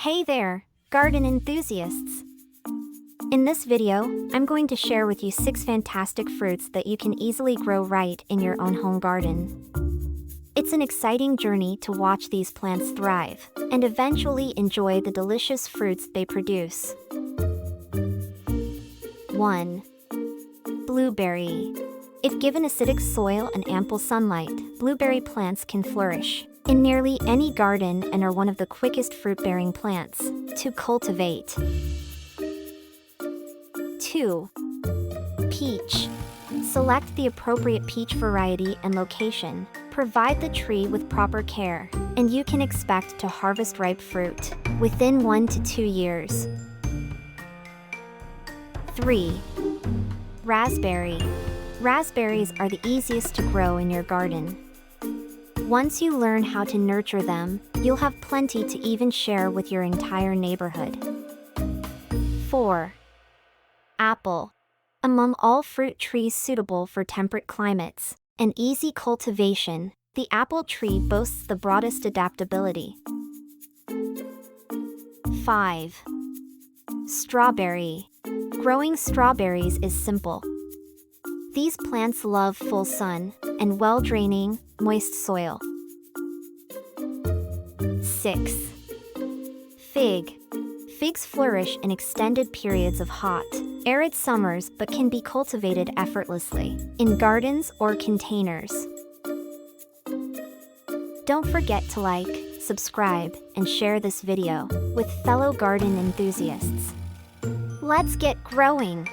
Hey there, garden enthusiasts! In this video, I'm going to share with you 6 fantastic fruits that you can easily grow right in your own home garden. It's an exciting journey to watch these plants thrive and eventually enjoy the delicious fruits they produce. 1. Blueberry. If given acidic soil and ample sunlight, blueberry plants can flourish in nearly any garden and are one of the quickest fruit-bearing plants to cultivate. 2. Peach. Select the appropriate peach variety and location. Provide the tree with proper care, and you can expect to harvest ripe fruit within 1 to 2 years. 3. Raspberry. Raspberries are the easiest to grow in your garden. Once you learn how to nurture them, you'll have plenty to even share with your entire neighborhood. 4. Apple. Among all fruit trees suitable for temperate climates and easy cultivation, the apple tree boasts the broadest adaptability. 5. Strawberry. Growing strawberries is simple. These plants love full sun and well-draining, moist soil. 6. Fig. Figs flourish in extended periods of hot, arid summers but can be cultivated effortlessly in gardens or containers. Don't forget to like, subscribe, and share this video with fellow garden enthusiasts. Let's get growing!